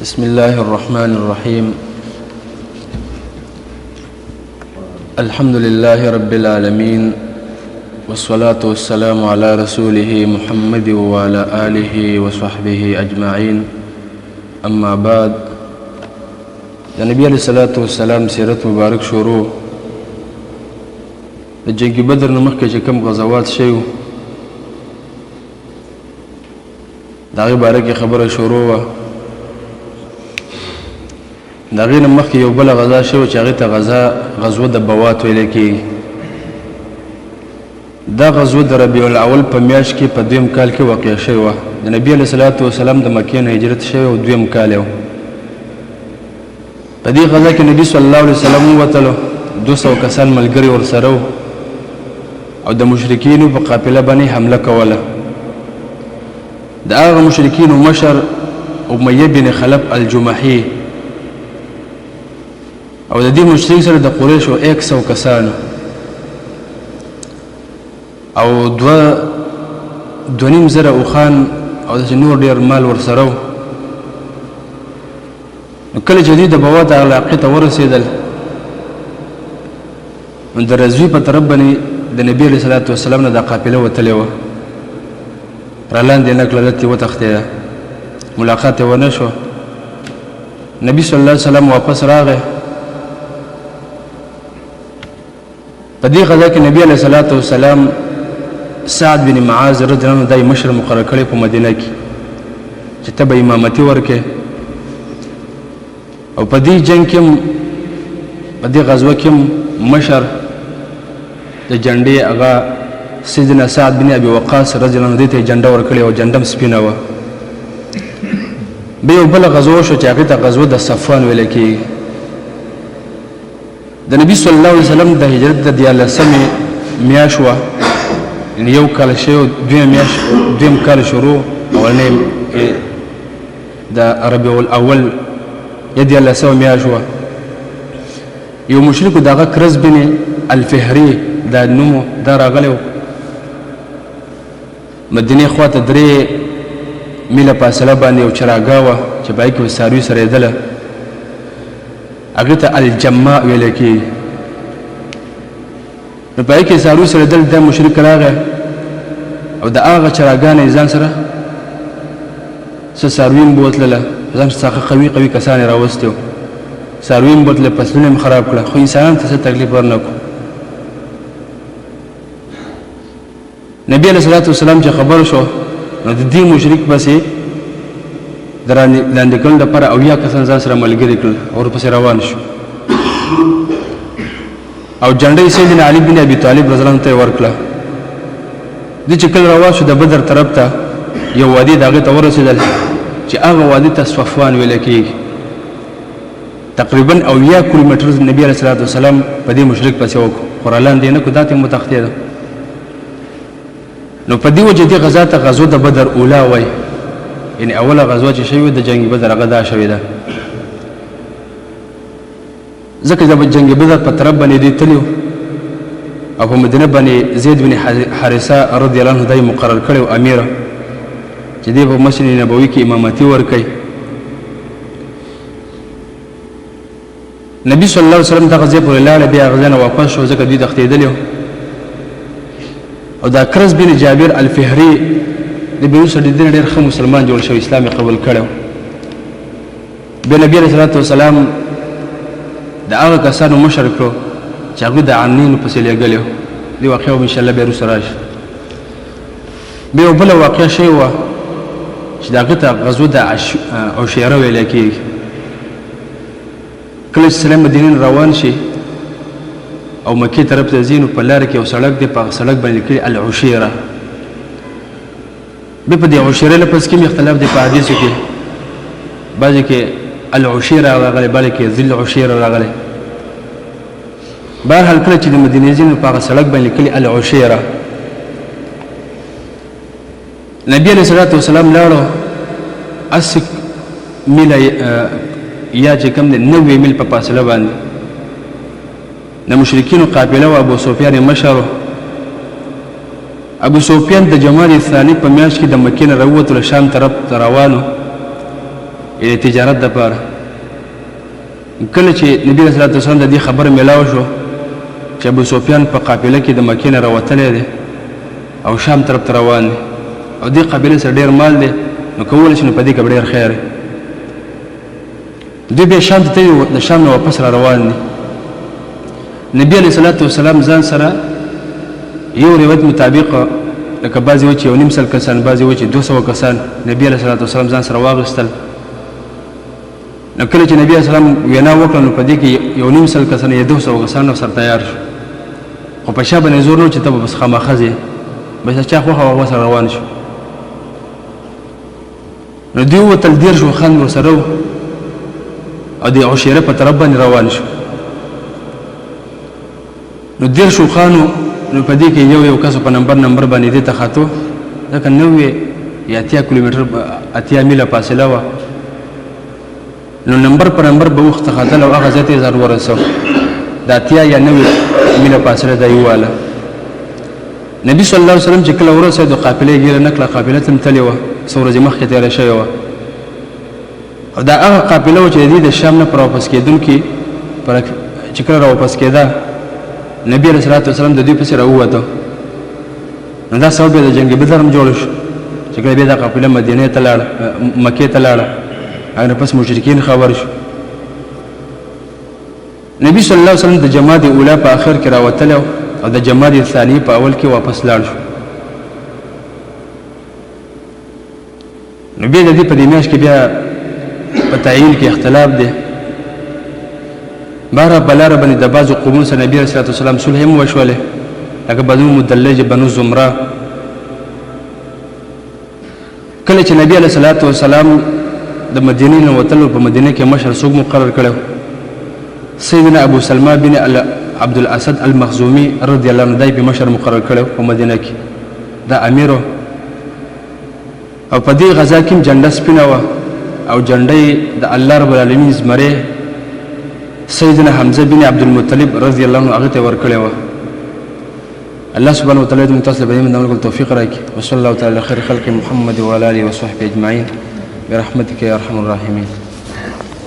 بسم الله الرحمن الرحيم. الحمد لله رب العالمين، والصلاة والسلام على رسوله محمد وعلى آله وصحبه أجمعين. أما بعد، النبي عليه الصلاة والسلام سيرت مبارك شروع جنگ بدر نمخکې چې کوم غزوات شوي د هغې باره کې خبره شروع وه. د هغې نه مخکې یو بله غزا شوې چې هغې ته غزوه د بوات ویلی کېږي. دا غزوه د ربیع الاول په میاشت کې په دویم کال کې واقع شوې وه. د نبي علیه صلات وسلام د مکې نه هجرت شوی او دویم کال یې و. په دې غزا کې نبي صلی الله علیه وسلم ووتلو، 200 کسان ملګري ورسره وو او د مشرکینو په قافله باندې حمله کوله. د هغه مشرکینو مشر امیه بن خلف الجمحي او د دې مشرک سره د قریشو 100 کسانو او 2.5 زره اوښان او داسې نور ډېر مال ورسره و. نو کله چې دوی د بوات علاقې ته ورسېدل، نو د رضوي په طرف باندې د نبي علیه صلات وسلام نه دا قافله وتلې وه، رالاندې نه کړه، دلته یې وتښتېده، ملاقات یې ونه شو. نبي صلی الله علیه وسلم واپس راغی. په دې غزا کې نبي علیه صلات وسلام سعد بن معاذ رضی الله عنه دای مشر مقرر کړی په مدینه کې چې ته به امامتي ورکې. او په دې جنګ کې په دې غزوه کې مشر د جنډې هغه سیدنا سعد بن ابي وقاص رضی الله عنه دې ته جنډه ورکړې او جنډه هم سپینه وه. بیا یو بله غزوه شو چې هغې ته غزوه د صفوان ویلی کېږي. د نبي صلی الله علیه وسلم د هجرت د 14مې میاشت وه، یعنې یو کال شوی، دویم کال شروع، اولنۍ د ربیع الاول یا 1400 میاشت وه. یو مشرک د هغه کرز بن الفهري دا نوم دا راغلی و. مدینې خوا ته 3 میله فاصله باندې یو چراګاه وه چې په هغې کې څاروي سرېدله، هغې ته الجماع ویلی کېږي. نو په هغې کې څاروي سرېدل، دا مشرک راغی او د هغه چراګاه نه یې ځان سره څه څاروي هم بوتلله، ځان څخه قوي قوي کسان یې راوستي وو، څاروي هم بوتله، فصلونه هم خراب کړه، خو انسانانو ته څه تکلیف ورنه کړو. نبي علیه صلات وسلام چې خبر شو، نو د دې مشرک پسې د لاندې کولو لپاره 80 کسان ځان سره ملګري کړل او ورپسې روان شو. او جنډه یې سیدنا علي بن ابي طالب رضی الله عنه ته یې ورکړه. دوی چې کله روان شو د بدر طرف ته، یو وادي د هغې ته ورسېدل چې هغه وادي ته صفوان ویلی کېږي. تقریبا 80 کیلومتر نبي علیه صلات وسلام په دې مشرک پسې وکړو، خو رالاندې نه کړو، دا ته یې وتښتېده. نو په دې وجه دې غزا ته غزوه د بدر اوله وایي، یعنې اوله غزوه چې شوې د جنګ بدر هغه دا شوې ده. ځکه د جنګ بدر په طرف باندې دوی تلي او په مدینه باندې زید بن حارثه رضی الله عنه دای مقرر کړی و امیر، چې دی په مسجد نبوي کې امامتي ورکوي. نبي صلی الله علیه وسلم دغه ځای پورې لاړه، بیا هغه ځای نه واپس شو ځکه دوی تښتېدلي وو. او دا کرز بن جابر الفهري د بیا وروسته د دې نه ډېر ښه مسلمان جوړ شو، اسلام یې قبول کړی و. بیا نبي علیه صلات وسلام د هغه کسانو مشر کړو چې هغوی د عنینو پسې لېږلي وو. دې واقعه به انشاءالله بیا وروسته راشي. بیا یو بله واقعه شوې وه چې د هغې ته غزوه د عشیره ویلی کېږي. کله چې سړی مدینې نه روان شي او مکې طرف ته ځي، نو په لاره کې یو سړک دی، په هغه سړک باندې لیکلي العشیره. بیا په دې عشیره لفظ کې اختلاف دی په حدیثو کې، بعضې کې العشیره راغلی، بعضې کې ذل عشیره راغلی. بهرحال کله چې د مدینې ځي، نو په هغه سړک باندې لیکلي العشیره. نبي علیه صلات وسلام لاړو، 80 میله یا چې کوم دی 90 میل په فاصله باندې د مشرکینو قافله و. ابو سفیان یې مشر و. ابو سفیان د جمادی ثانی په میاشت کې د مکې نه راووتلو، شام طرف ته روانو. یعنې تجارت دپاره. کله چې نبي صلی الله علیه وسلم د دې خبره میلاو شو چې ابو سفیان په قافله کې د مکې نه راوتلی دی او شام طرف ته روان دی او دې قبیلې سره ډېر مال دی، نو کولی شي نو په دې کې به ډېر خیر دی. دوی بیا شام ته تللي وو، د شام نه واپس را روان دي. نبي علیه صلات وسلام ځان سره یو روایت مطابق لکه بعضې وایي چې 1.5 کسان، بعضې وایي چې 200 کسان نبي علیه صلات وسلام ځان سره واخیستل. نو کله چې نبي علیه السلام وینا وکړه نو په دې کې 1.5 کسان یا 200 کسان سره تیار شو، خو په شا باندې زور نه و چې ته به بس خامخا ځې، بس چا خوښه هغه سره روان شو. نو دوی ووتل، 10 اوښان ورسره وو او د عشیره په طرف باندې روان شو. نو 10 اوښانو نو په دې کې یو کس په نمبر باندې دې ته خاطو، ځکه 90 یا 80 کیلومتر 80 میله فاصله وه. نو نمبر په نمبر به وخت خاطل او هغه ځای ته ځان ورسو، د 80 یا 90 میله فاصله دا یواله. نبی صلی الله علیه وسلم چې کله ورسېد د قافلې ګیره نکله قافله تم تللې وه، څو ورځې مخکې تېره شوې وه، او دا هغه قافله وه چې د دې د شام نه پر واپس کېدونکي چې کله را واپس کېده نبي علیه صلات وسلام د دوی پسې راووته. نو دا سبب یې د جنګ بدر هم جوړ شو چې کله بیا دا قافله مدینې ته لاړه، مکې ته لاړه، هغه نه پس مشرکین خبر شو. نبی صلی الله علیه وسلم د جمادی اوله په آخر کې راوتلی او د جمادی ثانی په اول کې واپس لاړ شو. نو بیا د دې په دې میاشت کې بیا په تعیین کې اختلاف دی. بهره بلاره باندې د بعضو قومونو سره نبي علیه صلات وسلام صلح هم وشولې، لکه بنو مدلج، بنو زمره. کله چې نبي علیه صلات وسلام د مدینې نه وتلو په مدینه کې مشر څوک مقرر کړی؟ سیدنا ابو سلمہ بن عبد الاسد المخزومي رضی الله عنه دای په مشر مقرر کړو په مدینه کې، دا امیر او په دې غزا کې جنډه سپینه وه او جنډه د الله رب العالمین زمری سیدنا حمزه بن عبد المطلب رضی الله عنه هغه ته ورکړې وه. الله سبحانه وتعالی دې متاسف به من عمل توفیق راکړي. وصلی الله تعالی خیر خلق محمد وعلى اله وصحبه اجمعین برحمتک یا ارحم الراحمین.